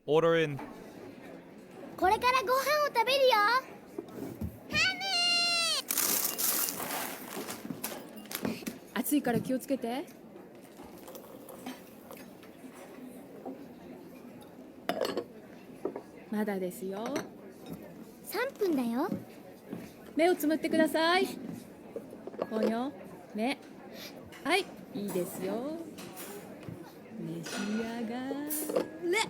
Order in. これからご飯を食べるよ。暑いから気をつけて。まだですよ。3分だよ。目をつむってください。ポニョ、目。はい、いいですよ。召し上がれ。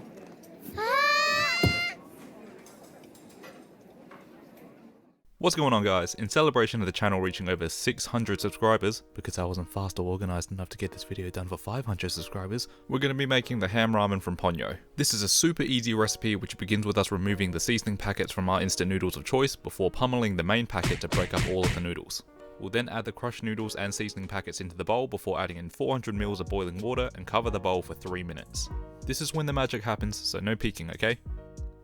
What's going on, guys? In celebration of the channel reaching over 600 subscribers, because I wasn't fast or organized enough to get this video done for 500 subscribers, we're going to be making the ham ramen from Ponyo. This is a super easy recipe which begins with us removing the seasoning packets from our instant noodles of choice before pummeling the main packet to break up all of the noodles. We'll then add the crushed noodles and seasoning packets into the bowl before adding in 400 ml of boiling water and cover the bowl for 3 minutes. This is when the magic happens, so no peeking, okay?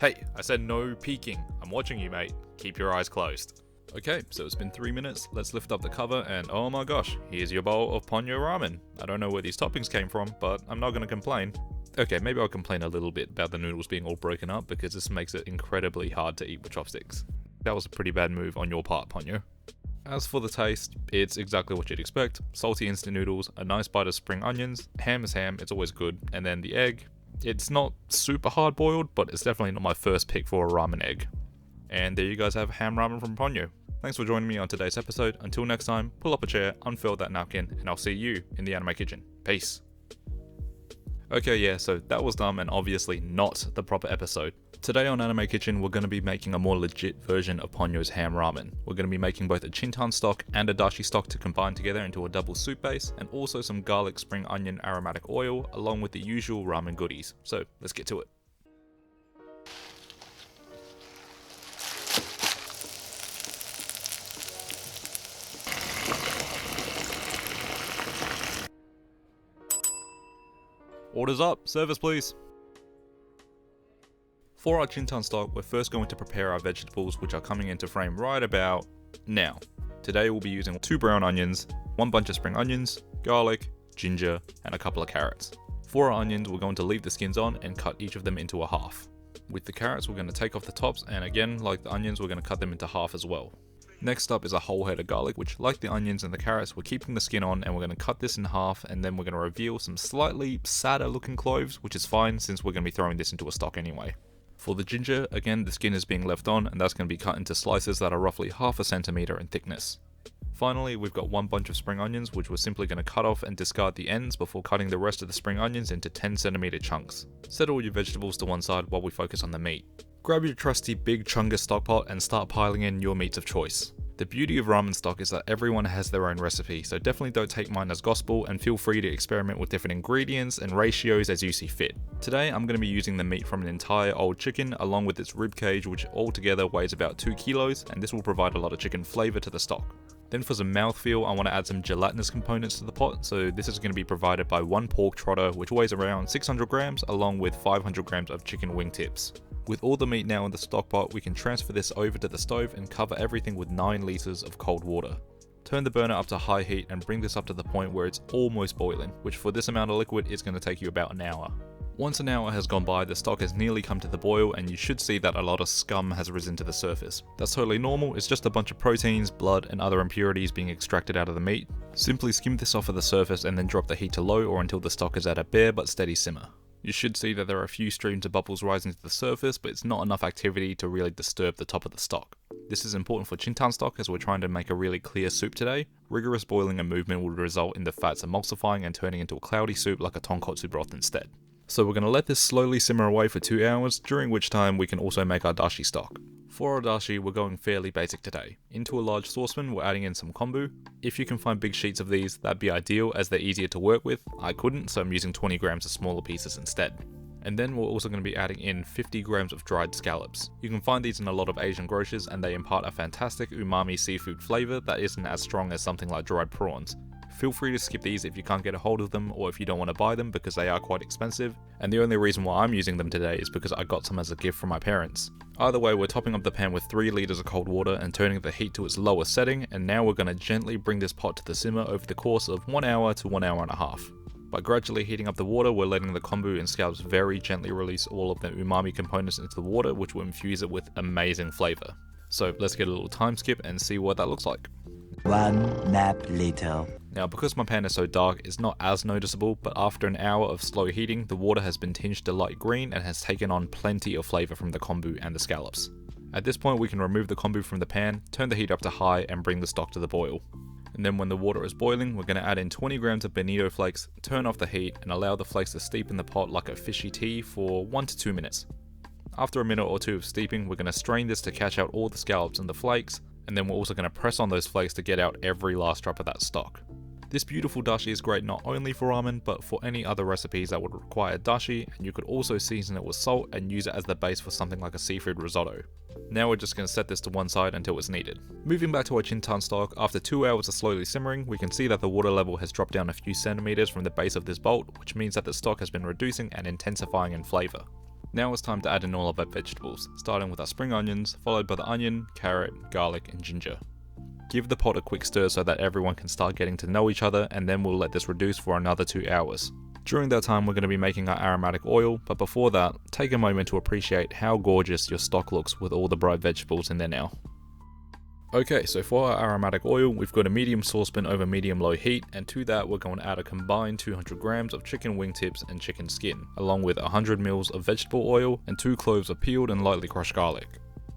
Hey, I said no peeking. I'm watching you, mate. Keep your eyes closed. Okay, so it's been 3 minutes. Let's lift up the cover and oh my gosh, here's your bowl of Ponyo ramen. I don't know where these toppings came from, but I'm not gonna complain. Okay, maybe I'll complain a little bit about the noodles being all broken up because this makes it incredibly hard to eat with chopsticks. That was a pretty bad move on your part, Ponyo. As for the taste, it's exactly what you'd expect. Salty instant noodles, a nice bite of spring onions, ham is ham, it's always good, and then the egg. It's not super hard boiled, but it's definitely not my first pick for a ramen egg. And there you guys have ham ramen from Ponyo. Thanks for joining me on today's episode. Until next time, pull up a chair, unfurl that napkin, and I'll see you in the anime kitchen. Peace. Okay, yeah, so that was dumb and obviously not the proper episode. Today on Anime Kitchen, we're going to be making a more legit version of Ponyo's ham ramen. We're going to be making both a Chintan stock and a Dashi stock to combine together into a double soup base, and also some garlic spring onion aromatic oil, along with the usual ramen goodies. So let's get to it. Orders up, service please. For our Chintan stock, we're first going to prepare our vegetables, which are coming into frame right about now. Today we'll be using 2 brown onions, 1 bunch of spring onions, garlic, ginger, and a couple of carrots. For our onions, we're going to leave the skins on and cut each of them into a half. With the carrots, we're going to take off the tops, and again, like the onions, we're going to cut them into half as well. Next up is a whole head of garlic, which, like the onions and the carrots, we're keeping the skin on, and we're going to cut this in half, and then we're going to reveal some slightly sadder looking cloves, which is fine since we're going to be throwing this into a stock anyway. For the ginger, again the skin is being left on, and that's going to be cut into slices that are roughly half a centimeter in thickness. Finally, we've got 1 bunch of spring onions, which we're simply going to cut off and discard the ends before cutting the rest of the spring onions into 10 centimeter chunks. Set all your vegetables to one side while we focus on the meat. Grab your trusty big chungus stock pot and start piling in your meats of choice. The beauty of ramen stock is that everyone has their own recipe, so definitely don't take mine as gospel and feel free to experiment with different ingredients and ratios as you see fit. Today I'm going to be using the meat from an entire old chicken along with its rib cage, which altogether weighs about 2 kilos, and this will provide a lot of chicken flavour to the stock. Then for some mouthfeel, I want to add some gelatinous components to the pot, so this is going to be provided by 1 pork trotter which weighs around 600 grams along with 500 grams of chicken wingtips. With all the meat now in the stock pot, we can transfer this over to the stove and cover everything with 9 litres of cold water. Turn the burner up to high heat and bring this up to the point where it's almost boiling, which for this amount of liquid is going to take you about an hour. Once an hour has gone by, the stock has nearly come to the boil and you should see that a lot of scum has risen to the surface. That's totally normal, it's just a bunch of proteins, blood and other impurities being extracted out of the meat. Simply skim this off of the surface and then drop the heat to low or until the stock is at a bare but steady simmer. You should see that there are a few streams of bubbles rising to the surface, but it's not enough activity to really disturb the top of the stock. This is important for Chintan stock as we're trying to make a really clear soup today. Rigorous boiling and movement will result in the fats emulsifying and turning into a cloudy soup like a tonkotsu broth instead. So we're going to let this slowly simmer away for 2 hours, during which time we can also make our dashi stock. For our dashi, we're going fairly basic today. Into a large saucepan, we're adding in some kombu. If you can find big sheets of these, that'd be ideal as they're easier to work with. I couldn't, so I'm using 20 grams of smaller pieces instead. And then we're also going to be adding in 50 grams of dried scallops. You can find these in a lot of Asian grocers and they impart a fantastic umami seafood flavour that isn't as strong as something like dried prawns. Feel free to skip these if you can't get a hold of them or if you don't want to buy them because they are quite expensive, and the only reason why I'm using them today is because I got some as a gift from my parents. Either way, we're topping up the pan with 3 litres of cold water and turning the heat to its lowest setting, and now we're going to gently bring this pot to the simmer over the course of 1 hour to 1 hour and a half. By gradually heating up the water, we're letting the kombu and scallops very gently release all of the umami components into the water, which will infuse it with amazing flavour. So let's get a little time skip and see what that looks like. 1 nap later. Now, because my pan is so dark, it's not as noticeable, but after an hour of slow heating, the water has been tinged to light green and has taken on plenty of flavour from the kombu and the scallops. At this point, we can remove the kombu from the pan, turn the heat up to high, and bring the stock to the boil. And then when the water is boiling, we're going to add in 20 grams of bonito flakes, turn off the heat, and allow the flakes to steep in the pot like a fishy tea for 1 to 2 minutes. After a minute or two of steeping, we're going to strain this to catch out all the scallops and the flakes, and then we're also going to press on those flakes to get out every last drop of that stock. This beautiful dashi is great not only for ramen, but for any other recipes that would require dashi, and you could also season it with salt and use it as the base for something like a seafood risotto. Now we're just going to set this to one side until it's needed. Moving back to our Chintan stock, after 2 hours of slowly simmering, we can see that the water level has dropped down a few centimeters from the base of this bolt, which means that the stock has been reducing and intensifying in flavour. Now it's time to add in all of our vegetables, starting with our spring onions, followed by the onion, carrot, garlic and ginger. Give the pot a quick stir so that everyone can start getting to know each other, and then we'll let this reduce for another 2 hours. During that time, we're going to be making our aromatic oil, but before that, take a moment to appreciate how gorgeous your stock looks with all the bright vegetables in there now. Okay, so for our aromatic oil, we've got a medium saucepan over medium-low heat, and to that we're going to add a combined 200 grams of chicken wingtips and chicken skin, along with 100 ml of vegetable oil and 2 cloves of peeled and lightly crushed garlic.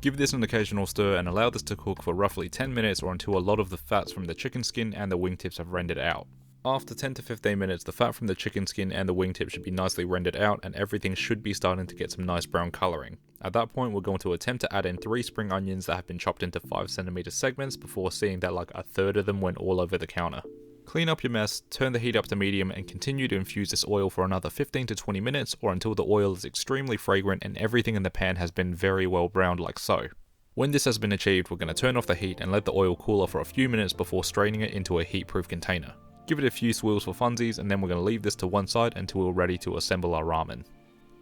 Give this an occasional stir and allow this to cook for roughly 10 minutes or until a lot of the fats from the chicken skin and the wingtips have rendered out. After 10 to 15 minutes, the fat from the chicken skin and the wingtip should be nicely rendered out and everything should be starting to get some nice brown colouring. At that point, we're going to attempt to add in 3 spring onions that have been chopped into 5cm segments before seeing that like a third of them went all over the counter. Clean up your mess, turn the heat up to medium and continue to infuse this oil for another 15 to 20 minutes or until the oil is extremely fragrant and everything in the pan has been very well browned like so. When this has been achieved, we're going to turn off the heat and let the oil cool off for a few minutes before straining it into a heat-proof container. Give it a few swirls for funsies and then we're going to leave this to one side until we're ready to assemble our ramen.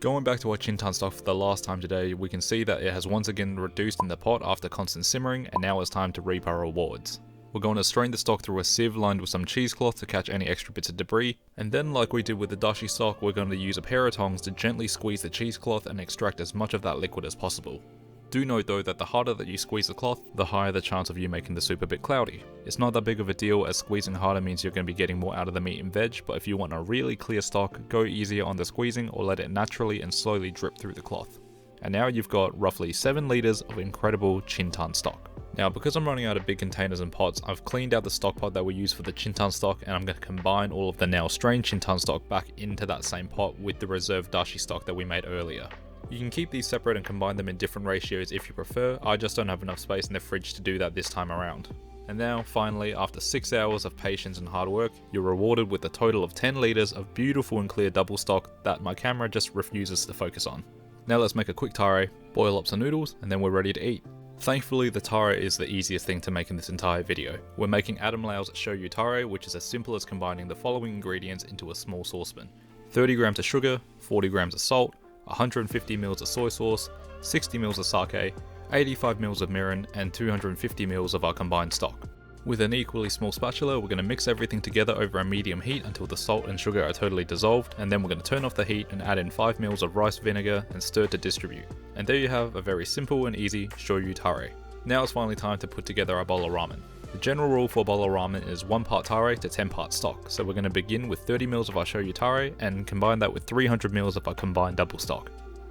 Going back to our Chintan stock for the last time today, we can see that it has once again reduced in the pot after constant simmering, and now it's time to reap our rewards. We're going to strain the stock through a sieve lined with some cheesecloth to catch any extra bits of debris, and then like we did with the dashi stock, we're going to use a pair of tongs to gently squeeze the cheesecloth and extract as much of that liquid as possible. Do note though that the harder that you squeeze the cloth, the higher the chance of you making the soup a bit cloudy. It's not that big of a deal as squeezing harder means you're going to be getting more out of the meat and veg, but if you want a really clear stock, go easier on the squeezing or let it naturally and slowly drip through the cloth. And now you've got roughly 7 litres of incredible Chintan stock. Now because I'm running out of big containers and pots, I've cleaned out the stock pot that we use for the Chintan stock and I'm going to combine all of the now strained Chintan stock back into that same pot with the reserved dashi stock that we made earlier. You can keep these separate and combine them in different ratios if you prefer, I just don't have enough space in the fridge to do that this time around. And now, finally, after 6 hours of patience and hard work, you're rewarded with a total of 10 litres of beautiful and clear double stock that my camera just refuses to focus on. Now let's make a quick tare, boil up some noodles, and then we're ready to eat. Thankfully, the tare is the easiest thing to make in this entire video. We're making Lmao's Shoyu tare, which is as simple as combining the following ingredients into a small saucepan. 30 grams of sugar, 40 grams of salt, 150 ml of soy sauce, 60 ml of sake, 85 ml of mirin, and 250 ml of our combined stock. With an equally small spatula, we're going to mix everything together over a medium heat until the salt and sugar are totally dissolved, and then we're going to turn off the heat and add in 5 ml of rice vinegar and stir to distribute. And there you have a very simple and easy shoyu tare. Now it's finally time to put together our bowl of ramen. The general rule for a bowl of ramen is 1 part tare to 10 parts stock, so we're going to begin with 30 ml of our shoyu tare and combine that with 300 ml of our combined double stock.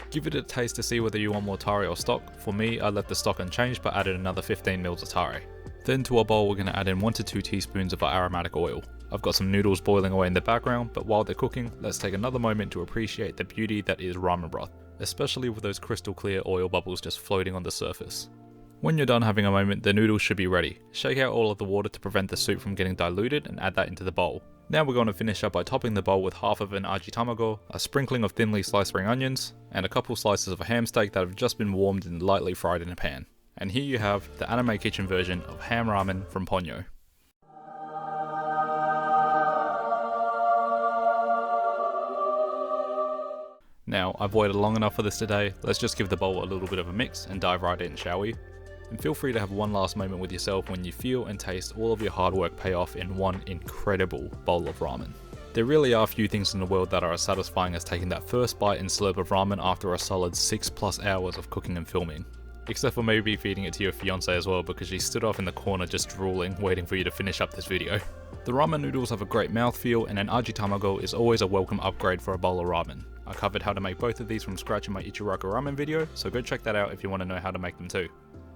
Give it a taste to see whether you want more tare or stock. For me, I left the stock unchanged but added another 15 ml of tare. Then to our bowl we're going to add in 1 to 2 teaspoons of our aromatic oil. I've got some noodles boiling away in the background, but while they're cooking, let's take another moment to appreciate the beauty that is ramen broth, especially with those crystal clear oil bubbles just floating on the surface. When you're done having a moment, the noodles should be ready. Shake out all of the water to prevent the soup from getting diluted and add that into the bowl. Now we're going to finish up by topping the bowl with half of an aji tamago, a sprinkling of thinly sliced spring onions, and a couple slices of a ham steak that have just been warmed and lightly fried in a pan. And here you have the anime kitchen version of ham ramen from Ponyo. Now, I've waited long enough for this today, let's just give the bowl a little bit of a mix and dive right in, shall we? And feel free to have one last moment with yourself when you feel and taste all of your hard work pay off in one incredible bowl of ramen. There really are few things in the world that are as satisfying as taking that first bite and slurp of ramen after a solid 6+ hours of cooking and filming. Except for maybe feeding it to your fiance as well, because she stood off in the corner just drooling, waiting for you to finish up this video. The ramen noodles have a great mouthfeel, and an aji tamago is always a welcome upgrade for a bowl of ramen. I covered how to make both of these from scratch in my Ichiraku ramen video, so go check that out if you want to know how to make them too.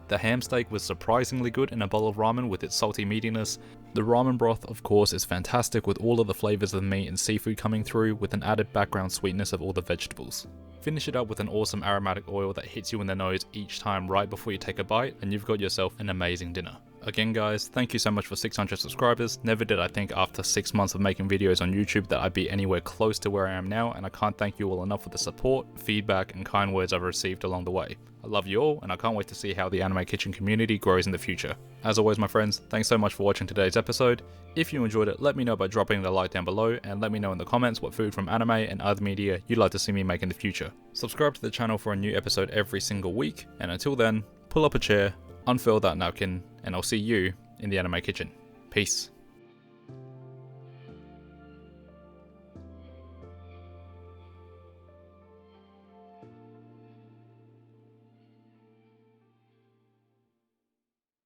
The ham steak was surprisingly good in a bowl of ramen with its salty meatiness. The ramen broth, of course, is fantastic with all of the flavours of the meat and seafood coming through, with an added background sweetness of all the vegetables. Finish it up with an awesome aromatic oil that hits you in the nose each time right before you take a bite, and you've got yourself an amazing dinner. Again guys, thank you so much for 600 subscribers. Never did I think after 6 months of making videos on YouTube that I'd be anywhere close to where I am now, and I can't thank you all enough for the support, feedback and kind words I've received along the way. I love you all, and I can't wait to see how the Anime Kitchen community grows in the future. As always my friends, thanks so much for watching today's episode. If you enjoyed it, let me know by dropping the like down below, and let me know in the comments what food from anime and other media you'd like to see me make in the future. Subscribe to the channel for a new episode every single week, and until then, pull up a chair, unfurl that napkin, and I'll see you in the Anime Kitchen. Peace.